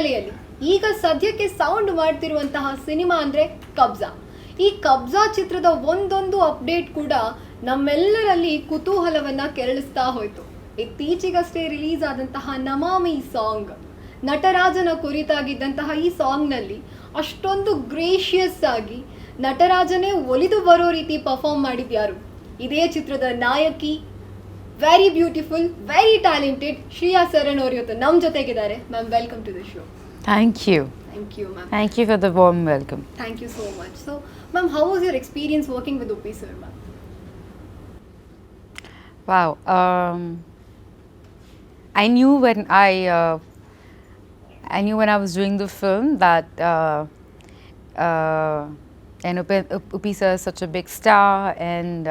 ಹಿನ್ನೆಲೆಯಲ್ಲಿ ಈಗ ಸದ್ಯಕ್ಕೆ ಸೌಂಡ್ ಮಾಡ್ತಿರುವಂತಹ ಸಿನಿಮಾ ಅಂದರೆ ಕಬ್ಜಾ. ಈ ಕಬ್ಜಾ ಚಿತ್ರದ ಒಂದೊಂದು ಅಪ್ಡೇಟ್ ಕೂಡ ನಮ್ಮೆಲ್ಲರಲ್ಲಿ ಕುತೂಹಲವನ್ನು ಕೆರಳಿಸ್ತಾ ಹೋಯಿತು. ಇತ್ತೀಚೆಗಷ್ಟೇ ರಿಲೀಸ್ ಆದಂತಹ ನಮಾಮಿ ಸಾಂಗ್, ನಟರಾಜನ ಕುರಿತಾಗಿದ್ದಂತಹ ಈ ಸಾಂಗ್ನಲ್ಲಿ ಅಷ್ಟೊಂದು ಗ್ರೇಷಿಯಸ್ ಆಗಿ ನಟರಾಜನೇ ಒಲಿದು ಬರೋ ರೀತಿ ಪರ್ಫಾರ್ಮ್ ಮಾಡಿದ್ಯಾರು? ಇದೇ ಚಿತ್ರದ ನಾಯಕಿ, very beautiful, very talented Shreya Saran ಅವರು ಇವತ್ತು ನಮ್ಮ ಜೊತೆಗಿದ್ದಾರೆ. Ma'am, welcome to the show. Thank you. Thank you, ma'am. Thank you for the warm welcome. Thank you so much. So, ma'am, how was your experience working with Uppi sir, ma'am? Wow. I knew when I was doing the film that and Uppi sir is such a big star and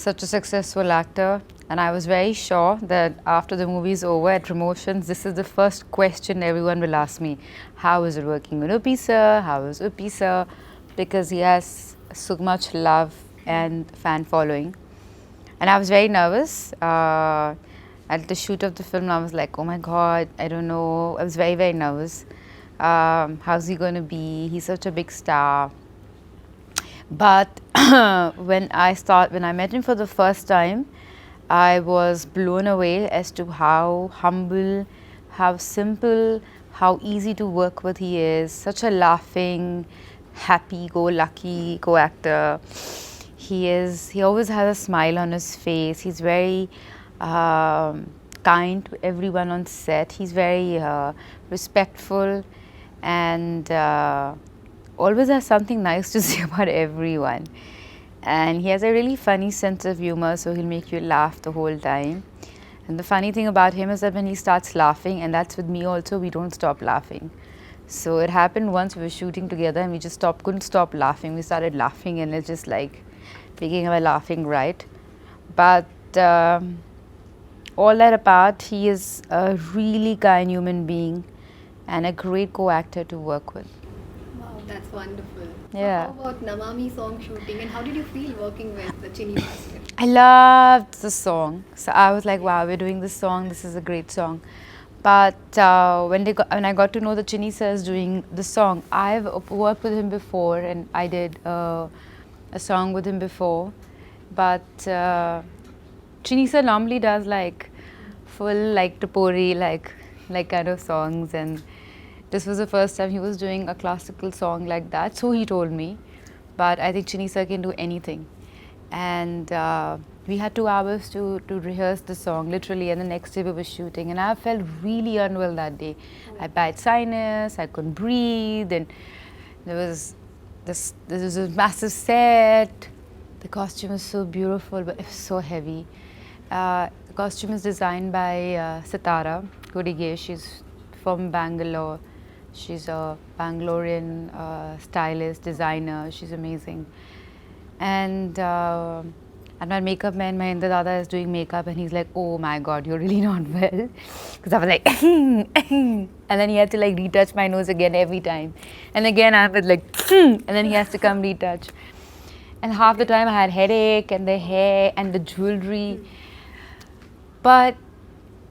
such a successful actor, and I was very sure that after the movie is over at promotions, this is the first question everyone will ask me: how is it working with Uppi sir? How is Uppi sir? Because he has so much love and fan following. And I was very nervous. At the shoot of the film, I was like, oh my God, I don't know. I was very, very nervous. How's he going to be? He's such a big star. But when I met him for the first time, I was blown away as to how humble, how simple, how easy to work with he is. Such a laughing, happy-go-lucky co-actor. He always has a smile on his face. He's very kind to everyone on set. He's very respectful and always has something nice to say about everyone. And he has a really funny sense of humor, so he'll make you laugh the whole time. And the funny thing about him is that when he starts laughing, and that's with me also, we don't stop laughing. So it happened once we were shooting together and we just couldn't stop laughing. We started laughing and it's just like making our laughing right. But all that apart, he is a really kind human being and a great co-actor to work with. Wow, that's wonderful. Yeah. So how about Namami song shooting, and how did you feel working with the Chini master? I loved the song. So I was like, wow, we're doing this song. This is a great song. But when I got to know that Chini sir is doing the song, I've worked with him before and I did a song with him before. But Chini sir normally does like full like Topori like kind of songs, and this was the first time he was doing a classical song like that, so he told me. But I think Chini sir can do anything. And we had 2 hours to rehearse the song, literally, and the next day we were shooting. And I felt really unwell that day. I had sinus, I couldn't breathe, and there was a massive set. The costume was so beautiful, but it was so heavy. The costume is designed by Sitara Godige. She's from Bangalore. She's a Bangalorean stylist, designer. She's amazing. And my makeup man, Mahendra Dada, is doing makeup, and he's like, oh my God, you're really not well. Because I was like, and then he had to like retouch my nose again every time. And again I was like, and then he has to come retouch. And half the time I had headache, and the hair and the jewelry. But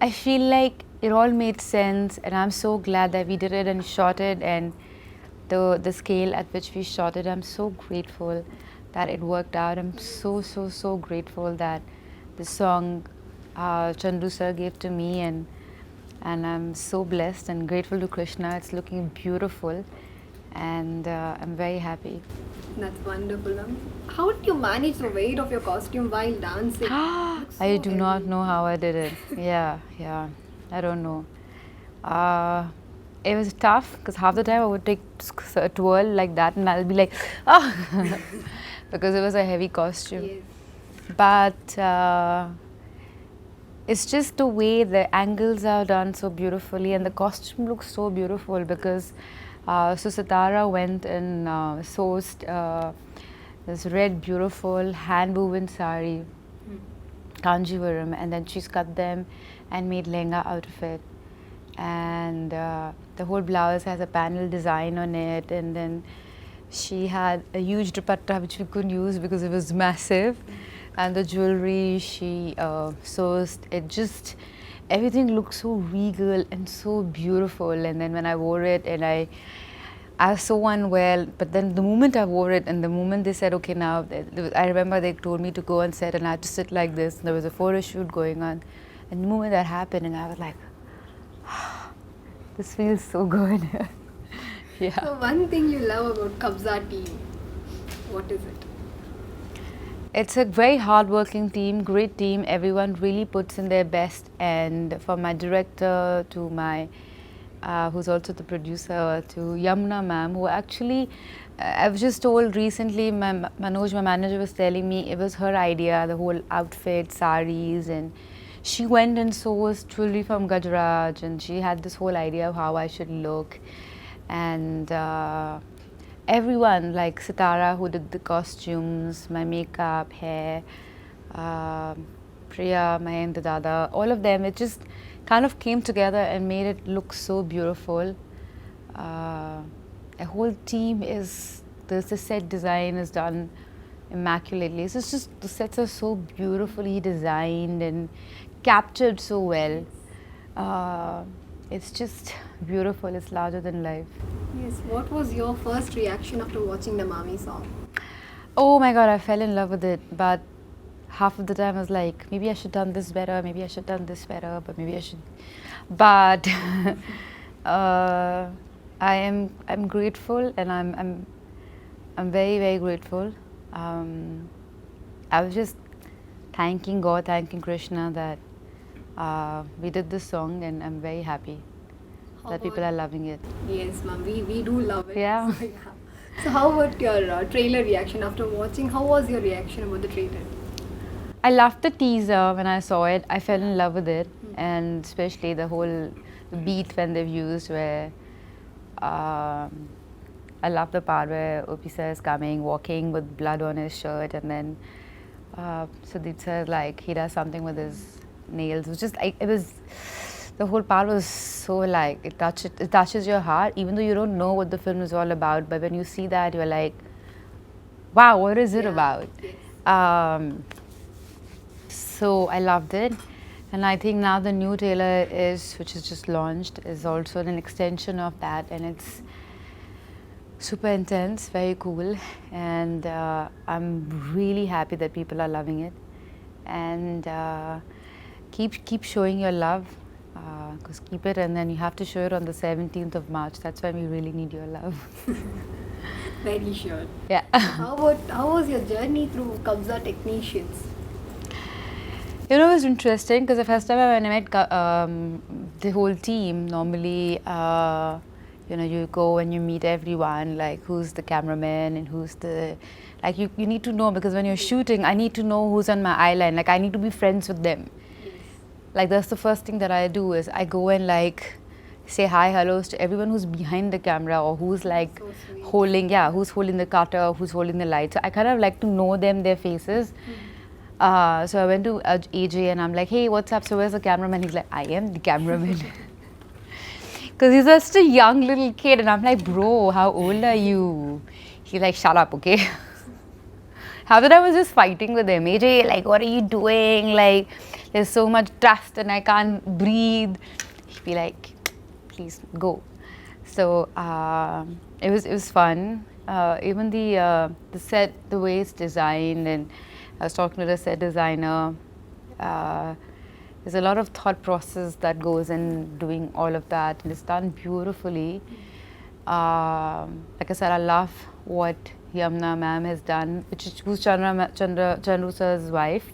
I feel like it all made sense, and I'm so glad that we did it and shot it, and the scale at which we shot it, I'm so grateful that it worked out. I'm so grateful that the song Chandu sir gave to me, and I'm so blessed and grateful to Krishna. It's looking beautiful, and I'm very happy. That's wonderful, ma'am. How did you manage the weight of your costume while dancing? I do not know how I did it. Yeah. I don't know. It was tough because half the time I would take a twirl like that and I'll be like, oh, because it was a heavy costume. Yes. But it's just the way the angles are done so beautifully, and the costume looks so beautiful because Sitara went and sourced this red, beautiful hand-woven sari, Kanjivaram, and then she's cut them and made lehenga out of it. And the whole blouse has a panel design on it, and then she had a huge dupatta which we couldn't use because it was massive, and the jewelry she sourced, it just everything looked so regal and so beautiful. And then when I wore it, and I was so unwell. But then the moment I wore it, and the moment they said, okay, now, I remember they told me to go on set, and I had to sit like this. And there was a photo shoot going on, and the moment that happened, and I was like, this feels so good. Yeah. So one thing you love about Kabza team, what is it? It's a very hard-working team, great team. Everyone really puts in their best. And from my director to my, who's also the producer, to Yamuna ma'am, who actually, I was just told recently, Manoj, my manager, was telling me it was her idea, the whole outfit, saris, and she went and sourced jewelry from Gajraj, and she had this whole idea of how I should look. And everyone, like Sitara, who did the costumes, my makeup, hair, Priya, Mahendra Dada, all of them, it just kind of came together and made it look so beautiful. A whole team is, the set design is done immaculately. So it's just, the sets are so beautifully designed and captured so well. It's just beautiful, it's larger than life. Yes, what was your first reaction after watching the Mami song? Oh my god, I fell in love with it, but half of the time I was like, maybe I should done this better, maybe I should done this better, but maybe I should. But I'm grateful, and I'm very, very grateful. I was just thanking God, thanking Krishna that we did this song, and I'm very happy that people are loving it. Yes, ma'am, we do love it. Yeah. So, So how about your trailer reaction after watching? How was your reaction about the trailer? I loved the teaser when I saw it. I fell in love with it, and especially the whole beat when they've used where I love the part where Opi sir is coming, walking with blood on his shirt, and then Sudeep sir, like, he does something with his nails. It was just like, it was, the whole part was so like, it touches your heart, even though you don't know what the film is all about, but when you see that, you're like, wow, what is it about? Yes. So I loved it, and I think now the new trailer is, which is just launched, is also an extension of that, and it's super intense, very cool, and I'm really happy that people are loving it, and keep showing your love, because keep it, and then you have to show it on the 17th of March. That's when we really need your love. Very sure. Yeah. How was your journey through Kabza Technicians? You know, it was interesting because the first time when I met the whole team, normally, you know, you go and you meet everyone, like who's the cameraman and who's the, like you need to know, because when you're shooting, I need to know who's on my eye line, like I need to be friends with them. Yes. Like that's the first thing that I do, is I go and like say hi, hellos to everyone who's behind the camera, or who's like So sweet. who's holding the cutter, who's holding the light. So I kind of like to know them, their faces. So I went to AJ and I'm like, hey, what's up? So where's the cameraman? He's like, I am the cameraman. Because he's just a young little kid, and I'm like, bro, how old are you? He's like, shut up, okay? Half the time I was just fighting with him. AJ, like, what are you doing? Like, there's so much dust and I can't breathe. He'd be like, please go. So it was fun. Even the set, the way it's designed, and I was talking to the set designer. There's a lot of thought process that goes in doing all of that, and it's done beautifully. Like I said, I love what Yamuna ma'am has done, who's Chandru sir's wife.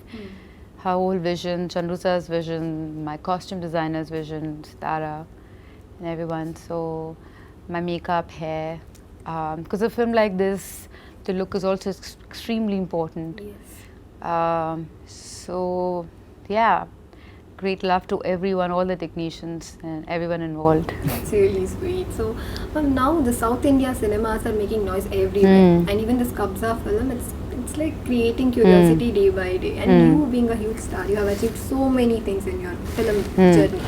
Her whole vision, Chandru sir's vision, my costume designer's vision, Sitara, and everyone. So my makeup, hair, because a film like this, the look is also extremely important. Yes. So yeah, great love to everyone, all the technicians and everyone involved. It's really sweet. So now the South India cinemas are making noise everywhere, and even this Kabza film, it's like creating curiosity day by day. And you being a huge star, you have achieved so many things in your film journey.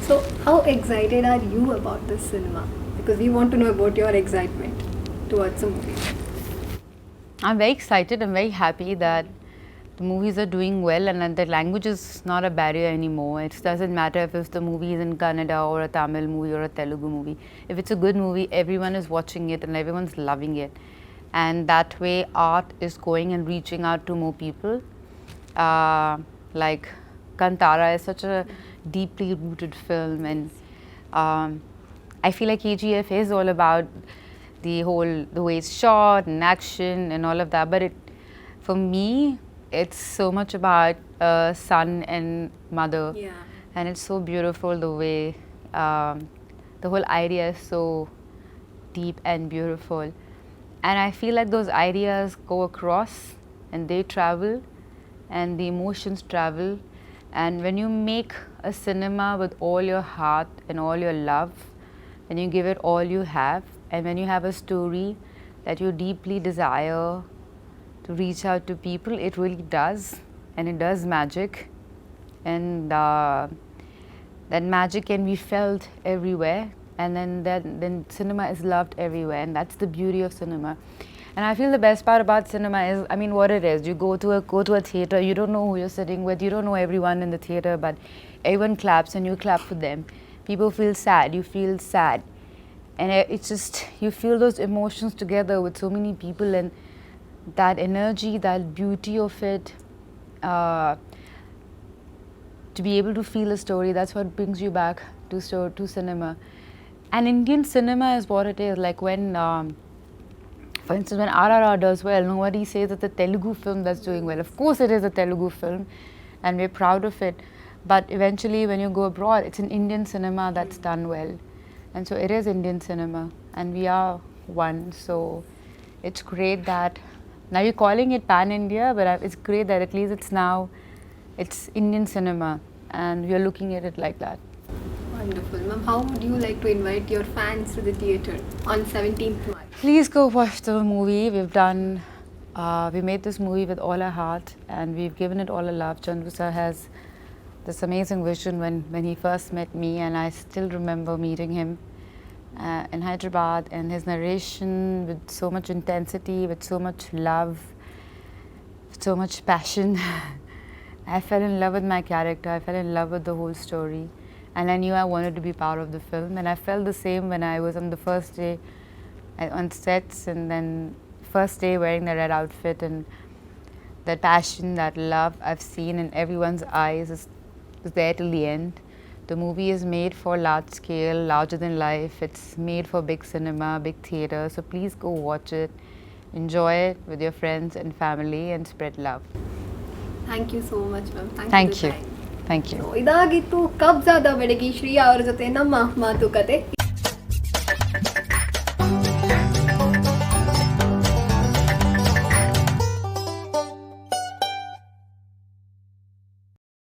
So how excited are you about this cinema? Because we want to know about your excitement towards the movie. I'm very excited. I'm very happy that the movies are doing well, and that language is not a barrier anymore. It doesn't matter if the movie is in Kannada or a Tamil movie or a Telugu movie. If it's a good movie, everyone is watching it and everyone's loving it. And that way, art is going and reaching out to more people. Like Kantara is such a deeply rooted film, and I feel like KGF is all about the way it's shot and action and all of that. But for me, it's so much about son and mother, and it's so beautiful the way the whole idea is so deep and beautiful. And I feel like those ideas go across and they travel and the emotions travel. And when you make a cinema with all your heart and all your love, and you give it all you have, and when you have a story that you deeply desire to reach out to people, it really does, and it does magic. And that magic can be felt everywhere, and then cinema is loved everywhere, and that's the beauty of cinema. And I feel the best part about cinema is, I mean, what it is. You go to a theater, you don't know who you're sitting with, you don't know everyone in the theater, but everyone claps and you clap for them. People feel sad, you feel sad. And it's just, you feel those emotions together with so many people, and that energy, that beauty of it, to be able to feel a story, that's what brings you back to cinema. And Indian cinema is what it is. Like when, for instance, when RRR does well, nobody says it's a Telugu film that's doing well. Of course it is a Telugu film, and we're proud of it. But eventually when you go abroad, it's an Indian cinema that's done well. And so it is Indian cinema, and we are one. So it's great that, now you're calling it Pan-India, but it's great that at least it's Indian cinema, and we're looking at it like that. Wonderful. Ma'am, how would you like to invite your fans to the theatre on 17th March? Please go watch the movie. We made this movie with all our heart, and we've given it all our love. Chandru sir has this amazing vision when he first met me, and I still remember meeting him in Hyderabad, and his narration with so much intensity, with so much love, with so much passion. I fell in love with my character, I fell in love with the whole story, and I knew I wanted to be part of the film. And I felt the same when I was on the first day on sets, and then first day wearing the red outfit, and that passion, that love I've seen in everyone's eyes is there till the end. The movie is made for large scale, larger than life. It's made for big cinema, big theatre. So please go watch it, enjoy it with your friends and family, and spread love. Thank you so much, ma'am. Thank you. Thank you. ಇದಾಗಿತ್ತು ಕಬ್ಜಾದ ಬೆಡಗಿ ಶ್ರೀಯಾ ಅವರ ಜೊತೆ ನಮ್ಮ ಮಾತುಕತೆ.